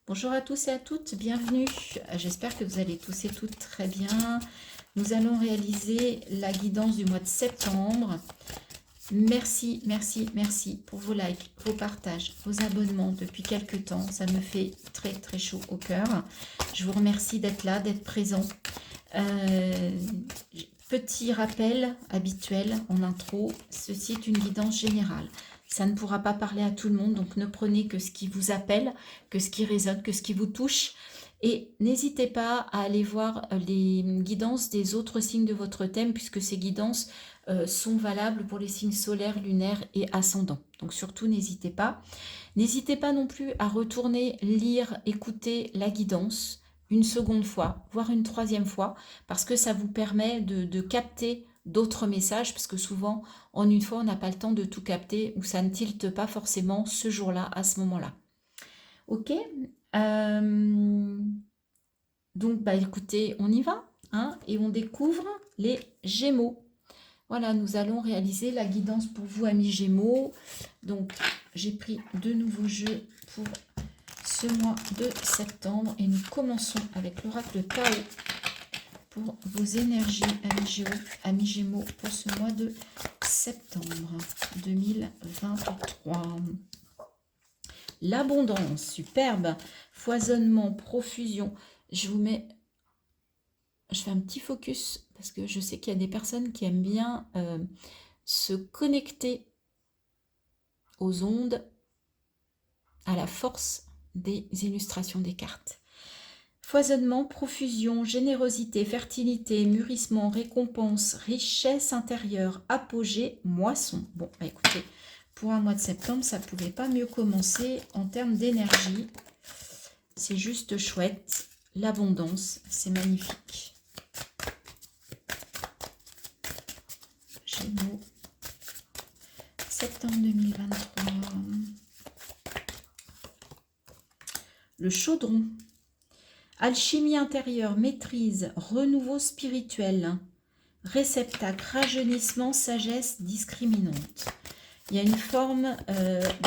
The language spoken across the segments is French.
Bonjour à tous et à toutes, bienvenue. J'espère que vous allez tous et toutes très bien. Nous allons réaliser la guidance du mois de septembre. Merci, merci, merci pour vos likes, vos partages, vos abonnements depuis quelques temps. Ça me fait très très chaud au cœur. Je vous remercie d'être là, d'être présent. Petit rappel habituel en intro, ceci est une guidance générale. Ça ne pourra pas parler à tout le monde, donc ne prenez que ce qui vous appelle, que ce qui résonne, que ce qui vous touche. Et n'hésitez pas à aller voir les guidances des autres signes de votre thème, puisque ces guidances sont valables pour les signes solaires, lunaires et ascendants. Donc surtout, n'hésitez pas. N'hésitez pas non plus à retourner lire, écouter la guidance une seconde fois, voire une troisième fois, parce que ça vous permet de capter d'autres messages, parce que souvent, en une fois, on n'a pas le temps de tout capter, ou ça ne tilte pas forcément ce jour-là, à ce moment-là. Ok. Donc, bah écoutez, on y va, hein, et on découvre les Gémeaux. Voilà, nous allons réaliser la guidance pour vous, amis Gémeaux. Donc, j'ai pris de nouveaux jeux pour ce mois de septembre et nous commençons avec l'oracle Tao pour vos énergies, amis Gémeaux, pour ce mois de septembre 2023. L'abondance, superbe, foisonnement, profusion. Je fais un petit focus parce que je sais qu'il y a des personnes qui aiment bien se connecter aux ondes, à la force des illustrations des cartes. Foisonnement, profusion, générosité, fertilité, mûrissement, récompense, richesse intérieure, apogée, moisson. Bon, bah écoutez, pour un mois de septembre, ça ne pouvait pas mieux commencer en termes d'énergie. C'est juste chouette. L'abondance, c'est magnifique. Gémeaux, septembre 2023. Le chaudron. Alchimie intérieure, maîtrise, renouveau spirituel, réceptacle, rajeunissement, sagesse discriminante. Il y a une forme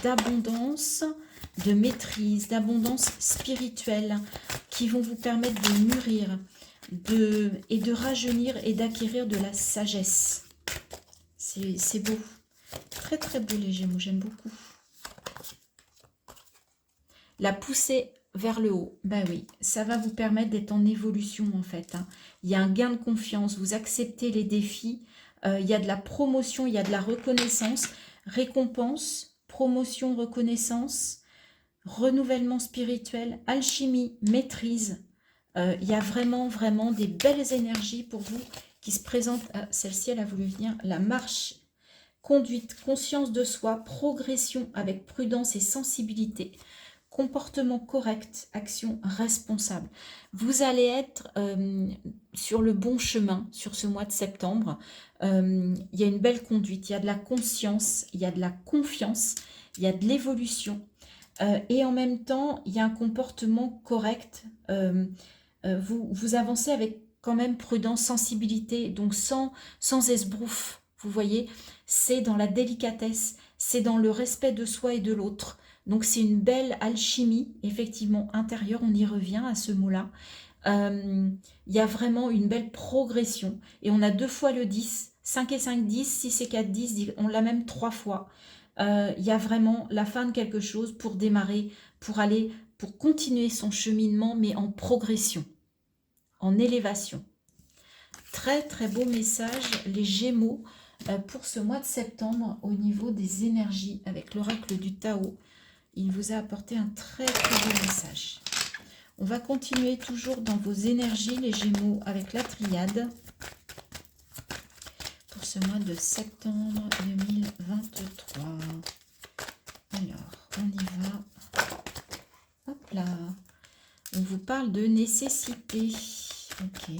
d'abondance, de maîtrise, d'abondance spirituelle qui vont vous permettre de mûrir et de rajeunir et d'acquérir de la sagesse. C'est beau. Très très beau les Gémeaux, j'aime beaucoup. La poussée vers le haut, ben oui, ça va vous permettre d'être en évolution en fait. Hein. Il y a un gain de confiance, vous acceptez les défis, il y a de la promotion, il y a de la reconnaissance, récompense, promotion, reconnaissance, renouvellement spirituel, alchimie, maîtrise. Il y a vraiment, vraiment des belles énergies pour vous qui se présentent. Celle-ci, elle a voulu venir, la marche, conduite, conscience de soi, progression avec prudence et sensibilité. Comportement correct, action responsable. Vous allez être sur le bon chemin sur ce mois de septembre. Il y a une belle conduite, il y a de la conscience, il y a de la confiance, il y a de l'évolution. Et en même temps, il y a un comportement correct. Vous avancez avec quand même prudence, sensibilité, donc sans esbrouf. Vous voyez, c'est dans la délicatesse, c'est dans le respect de soi et de l'autre. Donc c'est une belle alchimie, effectivement, intérieure, on y revient à ce mot-là. Il y a vraiment une belle progression. Et on a 2 fois le 10, 5 et 5, 10, 6 et 4, 10, on l'a même 3 fois. Il y a vraiment la fin de quelque chose pour démarrer, pour continuer son cheminement, mais en progression, en élévation. Très très beau message, les Gémeaux, pour ce mois de septembre au niveau des énergies avec l'oracle du Tao. Il vous a apporté un très très beau message. On va continuer toujours dans vos énergies, les Gémeaux, avec la triade pour ce mois de septembre 2023. Alors, on y va. Hop là. On vous parle de nécessité. Ok.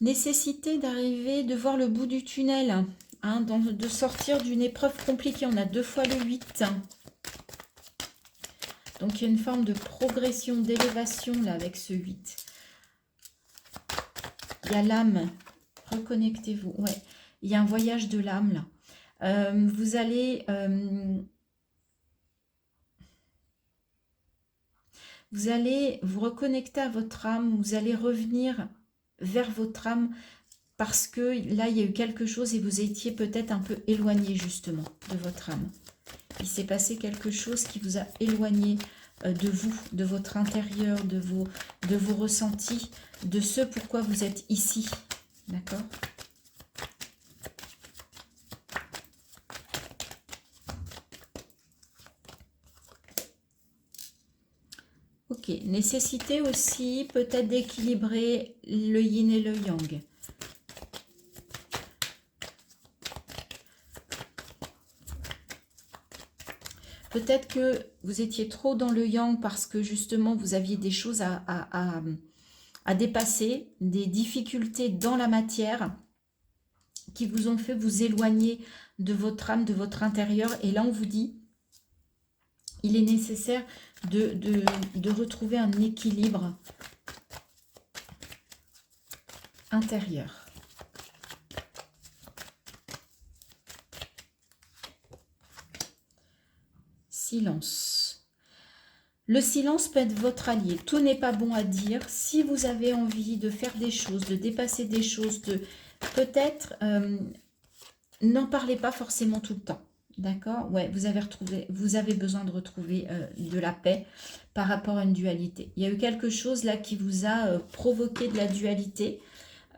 Nécessité d'arriver, de voir le bout du tunnel, hein, de sortir d'une épreuve compliquée. On a 2 fois le 8. Donc il y a une forme de progression, d'élévation là avec ce 8. Il y a l'âme, reconnectez-vous. Ouais, il y a un voyage de l'âme là. Vous allez vous reconnecter à votre âme, vous allez revenir vers votre âme parce que là, il y a eu quelque chose et vous étiez peut-être un peu éloigné justement de votre âme. Il s'est passé quelque chose qui vous a éloigné de vous, de votre intérieur, de vos ressentis, de ce pourquoi vous êtes ici. D'accord ? Ok, nécessité aussi peut-être d'équilibrer le yin et le yang. Peut-être que vous étiez trop dans le yang parce que justement vous aviez des choses à dépasser, des difficultés dans la matière qui vous ont fait vous éloigner de votre âme, de votre intérieur. Et là on vous dit, il est nécessaire de retrouver un équilibre intérieur. Silence. Le silence peut être votre allié. Tout n'est pas bon à dire. Si vous avez envie de faire des choses, de dépasser des choses, peut-être n'en parlez pas forcément tout le temps. D'accord? Ouais, vous avez besoin de retrouver de la paix par rapport à une dualité. Il y a eu quelque chose là qui vous a provoqué de la dualité.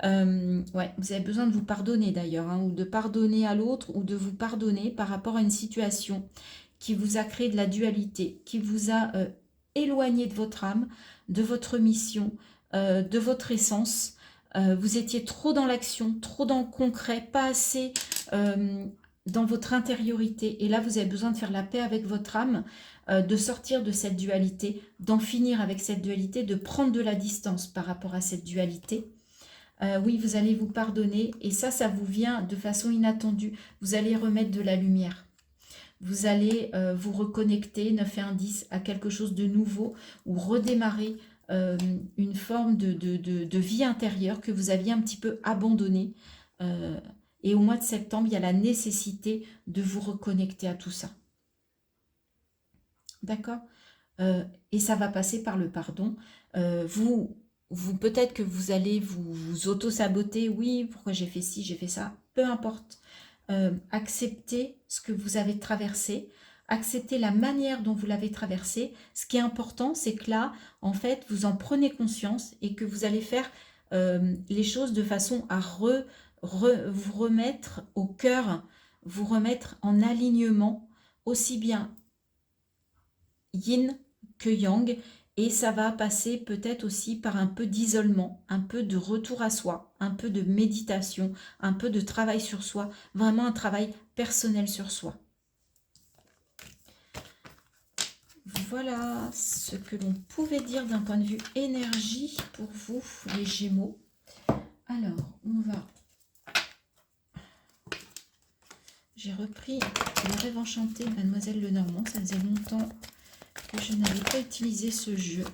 Ouais, vous avez besoin de vous pardonner d'ailleurs, hein, ou de pardonner à l'autre, ou de vous pardonner par rapport à une situation qui vous a créé de la dualité, qui vous a éloigné de votre âme, de votre mission, de votre essence. Vous étiez trop dans l'action, trop dans le concret, pas assez dans votre intériorité. Et là, vous avez besoin de faire la paix avec votre âme, de sortir de cette dualité, d'en finir avec cette dualité, de prendre de la distance par rapport à cette dualité. Oui, vous allez vous pardonner et ça vous vient de façon inattendue. Vous allez remettre de la lumière. Vous allez vous reconnecter, 9 et 1, 10, à quelque chose de nouveau ou redémarrer une forme de vie intérieure que vous aviez un petit peu abandonnée. Et au mois de septembre, il y a la nécessité de vous reconnecter à tout ça. D'accord ? Et ça va passer par le pardon. Peut-être que vous allez vous auto-saboter. Oui, pourquoi j'ai fait ci, j'ai fait ça. Peu importe. Acceptez ce que vous avez traversé. Acceptez la manière dont vous l'avez traversé. Ce qui est important, c'est que là, en fait, vous en prenez conscience et que vous allez faire les choses de façon à vous remettre au cœur, vous remettre en alignement, aussi bien yin que yang, et ça va passer peut-être aussi par un peu d'isolement, un peu de retour à soi, un peu de méditation, un peu de travail sur soi, vraiment un travail personnel sur soi. Voilà ce que l'on pouvait dire d'un point de vue énergie pour vous, les Gémeaux. Alors, on va... J'ai repris le rêve enchanté, Mademoiselle Lenormand. Ça faisait longtemps que je n'avais pas utilisé ce jeu.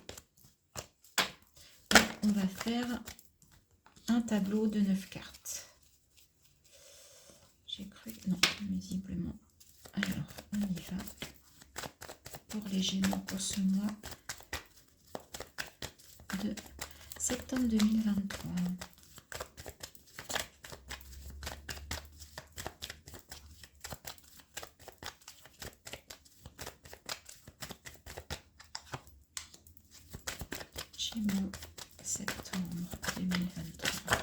Et on va faire un tableau de 9 cartes. J'ai cru... Non, visiblement. Alors, on y va. Pour les Gémeaux pour ce mois de septembre 2023. Gémeaux, septembre 2023.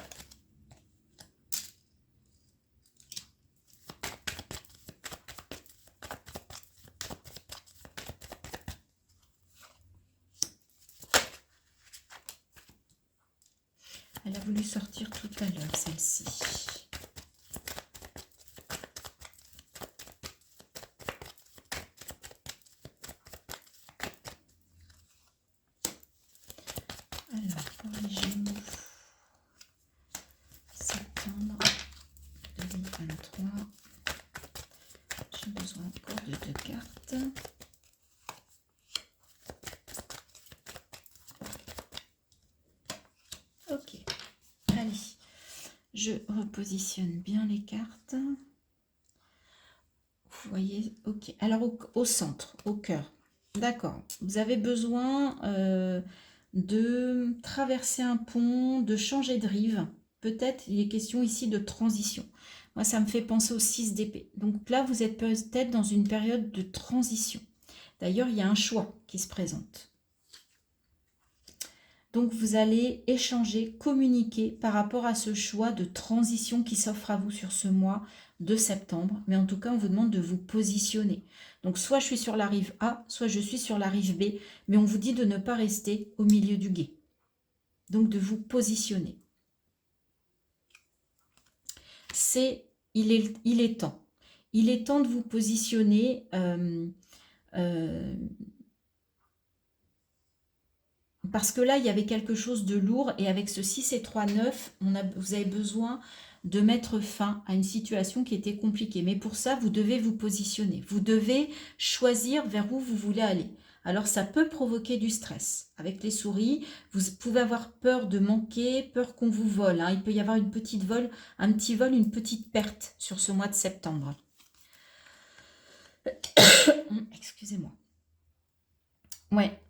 Elle a voulu sortir tout à l'heure, celle-ci. Alors, pour les Gémeaux, septembre 2023, j'ai besoin encore de 2 cartes. Je repositionne bien les cartes. Vous voyez, ok. Alors au centre, au cœur. D'accord. Vous avez besoin de traverser un pont, de changer de rive. Peut-être il est question ici de transition. Moi, ça me fait penser au 6 d'épée. Donc là, vous êtes peut-être dans une période de transition. D'ailleurs, il y a un choix qui se présente. Donc, vous allez échanger, communiquer par rapport à ce choix de transition qui s'offre à vous sur ce mois de septembre. Mais en tout cas, on vous demande de vous positionner. Donc, soit je suis sur la rive A, soit je suis sur la rive B. Mais on vous dit de ne pas rester au milieu du gué. Donc, de vous positionner. Il est temps. Il est temps de vous positionner parce que là, il y avait quelque chose de lourd et avec ce 6 et 3, 9, vous avez besoin de mettre fin à une situation qui était compliquée. Mais pour ça, vous devez vous positionner. Vous devez choisir vers où vous voulez aller. Alors, ça peut provoquer du stress. Avec les souris, vous pouvez avoir peur de manquer, peur qu'on vous vole. Il peut y avoir un petit vol, une petite perte sur ce mois de septembre. Excusez-moi. Ouais.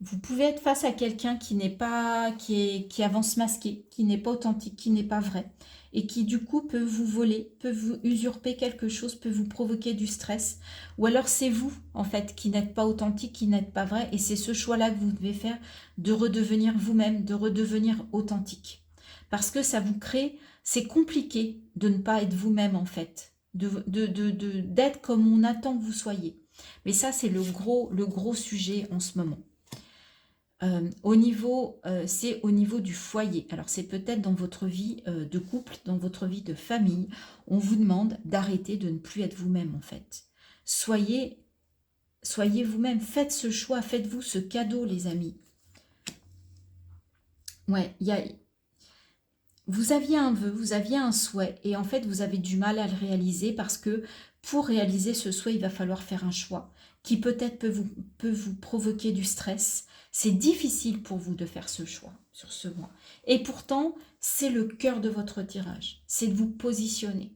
Vous pouvez être face à quelqu'un qui n'est pas, qui avance masqué, qui n'est pas authentique, qui n'est pas vrai, et qui du coup peut vous voler, peut vous usurper quelque chose, peut vous provoquer du stress, ou alors c'est vous en fait qui n'êtes pas authentique, qui n'êtes pas vrai, et c'est ce choix-là que vous devez faire de redevenir vous-même, de redevenir authentique, parce que ça vous crée, c'est compliqué de ne pas être vous-même en fait, d'être comme on attend que vous soyez, mais ça c'est le gros sujet en ce moment. C'est au niveau du foyer. Alors c'est peut-être dans votre vie de couple, dans votre vie de famille, on vous demande d'arrêter de ne plus être vous-même en fait. Soyez vous-même, faites ce choix, faites-vous ce cadeau les amis. Ouais, vous aviez un vœu, vous aviez un souhait et en fait vous avez du mal à le réaliser parce que pour réaliser ce souhait, il va falloir faire un choix qui peut-être peut vous provoquer du stress. C'est difficile pour vous de faire ce choix sur ce mois. Et pourtant, c'est le cœur de votre tirage. C'est de vous positionner.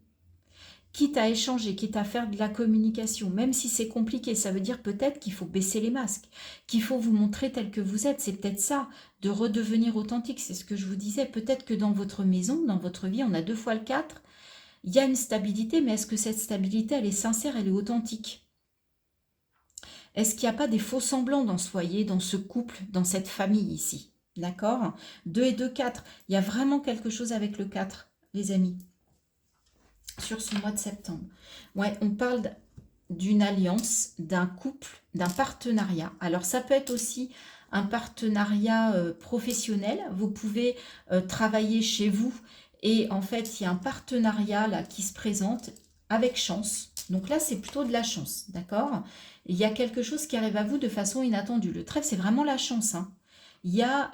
Quitte à échanger, quitte à faire de la communication, même si c'est compliqué, ça veut dire peut-être qu'il faut baisser les masques, qu'il faut vous montrer tel que vous êtes. C'est peut-être ça, de redevenir authentique. C'est ce que je vous disais. Peut-être que dans votre maison, dans votre vie, on a 2 fois le 4. Il y a une stabilité, mais est-ce que cette stabilité, elle est sincère, elle est authentique? Est-ce qu'il n'y a pas des faux semblants dans ce foyer, dans ce couple, dans cette famille ici? D'accord? 2 et 2, 4. Il y a vraiment quelque chose avec le 4, les amis, sur ce mois de septembre. Ouais, on parle d'une alliance, d'un couple, d'un partenariat. Alors, ça peut être aussi un partenariat professionnel. Vous pouvez travailler chez vous et en fait, il y a un partenariat là qui se présente avec chance. Donc là, c'est plutôt de la chance, d'accord? Il y a quelque chose qui arrive à vous de façon inattendue. Le trèfle, c'est vraiment la chance. Il y a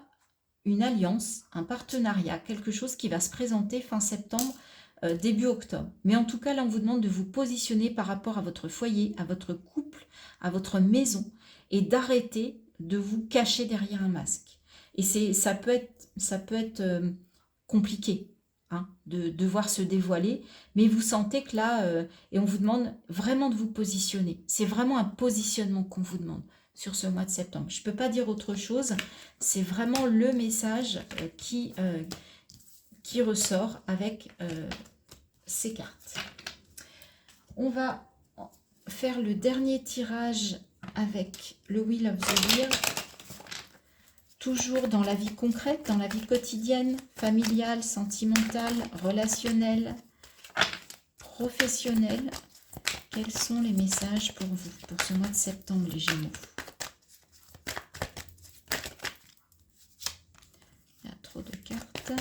une alliance, un partenariat, quelque chose qui va se présenter fin septembre, début octobre. Mais en tout cas, là, on vous demande de vous positionner par rapport à votre foyer, à votre couple, à votre maison et d'arrêter de vous cacher derrière un masque. Et ça peut être compliqué. De devoir se dévoiler, mais vous sentez que là, et on vous demande vraiment de vous positionner. C'est vraiment un positionnement qu'on vous demande sur ce mois de septembre. Je ne peux pas dire autre chose, c'est vraiment le message qui ressort avec ces cartes. On va faire le dernier tirage avec le Wheel of the Wheel. Toujours dans la vie concrète, dans la vie quotidienne, familiale, sentimentale, relationnelle, professionnelle. Quels sont les messages pour vous, pour ce mois de septembre, les Gémeaux? Il y a trop de cartes.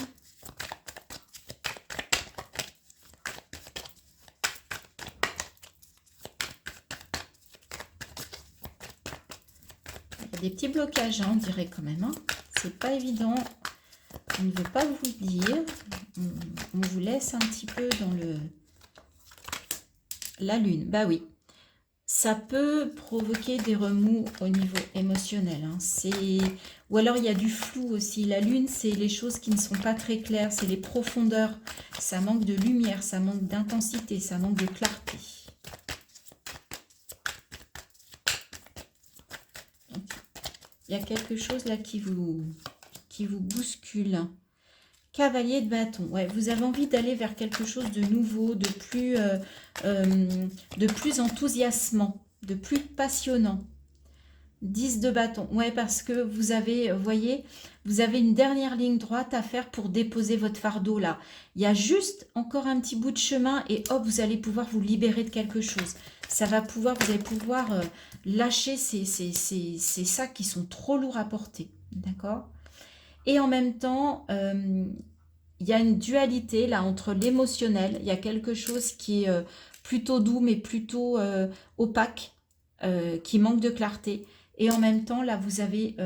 Il y a des petits blocages, on dirait quand même. C'est pas évident. On ne veut pas vous le dire. On vous laisse un petit peu dans la lune. Bah oui. Ça peut provoquer des remous au niveau émotionnel. Hein. Ou alors il y a du flou aussi. La lune, c'est les choses qui ne sont pas très claires, c'est les profondeurs. Ça manque de lumière, ça manque d'intensité, ça manque de clarté. Il y a quelque chose là qui vous bouscule. Cavalier de bâton. Ouais, vous avez envie d'aller vers quelque chose de nouveau, de plus enthousiasmant, de plus passionnant. 10 de bâton. Ouais, parce que vous avez, vous voyez, vous avez une dernière ligne droite à faire pour déposer votre fardeau là. Il y a juste encore un petit bout de chemin et hop, vous allez pouvoir vous libérer de quelque chose. Ça va pouvoir, vous allez pouvoir lâcher ces sacs qui sont trop lourds à porter. D'accord ? Et en même temps, il y a une dualité là entre l'émotionnel. Il y a quelque chose qui est plutôt doux mais plutôt opaque, qui manque de clarté. Et en même temps, là, vous avez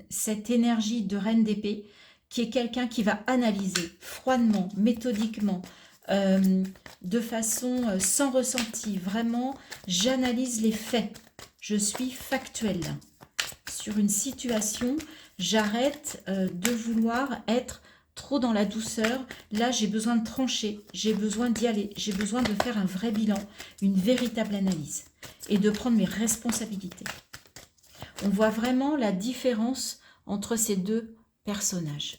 cette énergie de reine d'épée qui est quelqu'un qui va analyser froidement, méthodiquement, de façon sans ressenti. Vraiment, j'analyse les faits. Je suis factuelle sur une situation. J'arrête de vouloir être trop dans la douceur. Là, j'ai besoin de trancher, j'ai besoin d'y aller, j'ai besoin de faire un vrai bilan, une véritable analyse et de prendre mes responsabilités. On voit vraiment la différence entre ces deux personnages.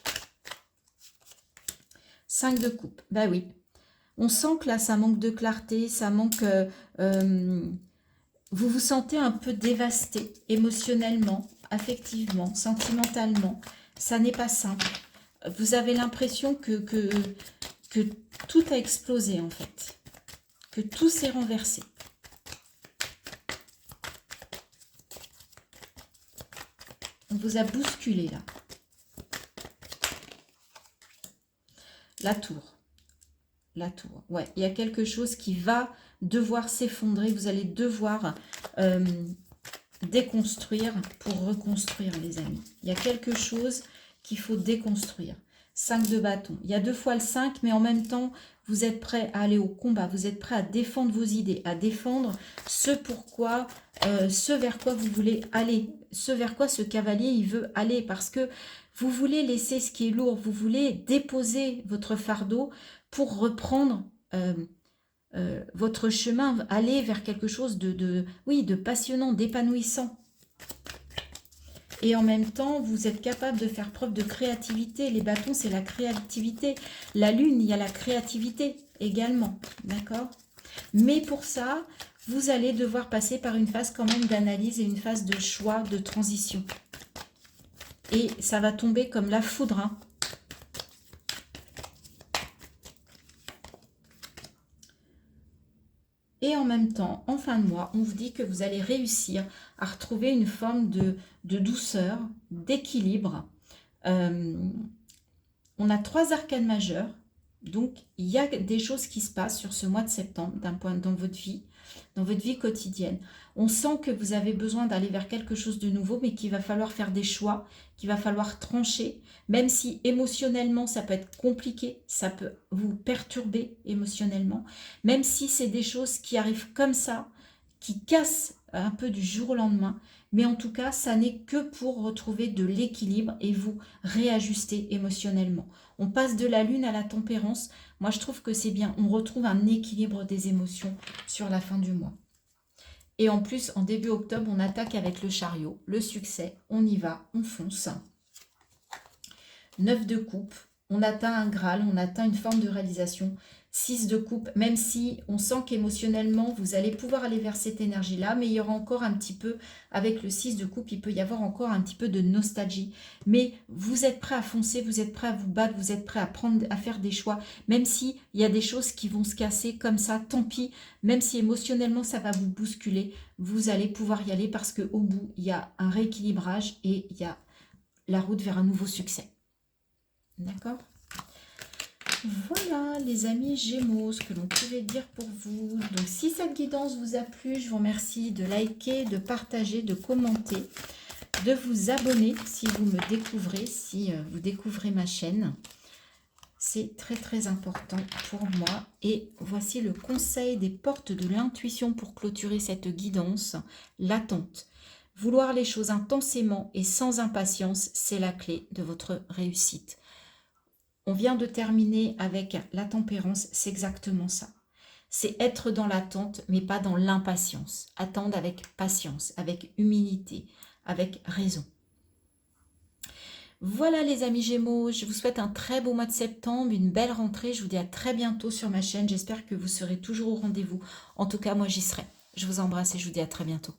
5 de coupe, bah oui. On sent que là, ça manque de clarté, ça manque... vous vous sentez un peu dévasté émotionnellement, affectivement, sentimentalement. Ça n'est pas simple. Vous avez l'impression que tout a explosé en fait. Que tout s'est renversé. On vous a bousculé là. La tour. La tour. Ouais, il y a quelque chose qui va devoir s'effondrer. Vous allez devoir déconstruire pour reconstruire, les amis. Il y a quelque chose qu'il faut déconstruire. 5 de bâton. Il y a 2 fois le 5, mais en même temps, vous êtes prêt à aller au combat. Vous êtes prêt à défendre vos idées, à défendre ce vers quoi vous voulez aller. Ce vers quoi ce cavalier, il veut aller. Parce que vous voulez laisser ce qui est lourd. Vous voulez déposer votre fardeau pour reprendre votre chemin, aller vers quelque chose de passionnant, d'épanouissant. Et en même temps, vous êtes capable de faire preuve de créativité. Les bâtons, c'est la créativité. La lune, il y a la créativité également. D'accord ? Mais pour ça, vous allez devoir passer par une phase quand même d'analyse et une phase de choix, de transition. Et ça va tomber comme la foudre, hein. Et en même temps, en fin de mois, on vous dit que vous allez réussir à retrouver une forme de douceur, d'équilibre. On a 3 arcanes majeures. Donc, il y a des choses qui se passent sur ce mois de septembre dans votre vie quotidienne. On sent que vous avez besoin d'aller vers quelque chose de nouveau, mais qu'il va falloir faire des choix, qu'il va falloir trancher, même si émotionnellement, ça peut être compliqué, ça peut vous perturber émotionnellement, même si c'est des choses qui arrivent comme ça, qui cassent un peu du jour au lendemain, mais en tout cas, ça n'est que pour retrouver de l'équilibre et vous réajuster émotionnellement. On passe de la lune à la tempérance. Moi, je trouve que c'est bien. On retrouve un équilibre des émotions sur la fin du mois. Et en plus, en début octobre, on attaque avec le chariot. Le succès, on y va, on fonce. 9 de coupe. On atteint un Graal, on atteint une forme de réalisation. 6 de coupe, même si on sent qu'émotionnellement, vous allez pouvoir aller vers cette énergie-là, mais il y aura encore un petit peu, avec le 6 de coupe, il peut y avoir encore un petit peu de nostalgie. Mais vous êtes prêt à foncer, vous êtes prêt à vous battre, vous êtes prêt à faire des choix, même s'il y a des choses qui vont se casser comme ça, tant pis, même si émotionnellement, ça va vous bousculer, vous allez pouvoir y aller parce qu'au bout, il y a un rééquilibrage et il y a la route vers un nouveau succès. D'accord ? Voilà les amis Gémeaux, ce que l'on pouvait dire pour vous. Donc si cette guidance vous a plu, je vous remercie de liker, de partager, de commenter, de vous abonner si vous me découvrez, si vous découvrez ma chaîne. C'est très très important pour moi. Et voici le conseil des portes de l'intuition pour clôturer cette guidance. L'attente. Vouloir les choses intensément et sans impatience, c'est la clé de votre réussite. On vient de terminer avec la tempérance, c'est exactement ça. C'est être dans l'attente, mais pas dans l'impatience. Attendre avec patience, avec humilité, avec raison. Voilà les amis Gémeaux, je vous souhaite un très beau mois de septembre, une belle rentrée. Je vous dis à très bientôt sur ma chaîne. J'espère que vous serez toujours au rendez-vous. En tout cas, moi j'y serai. Je vous embrasse et je vous dis à très bientôt.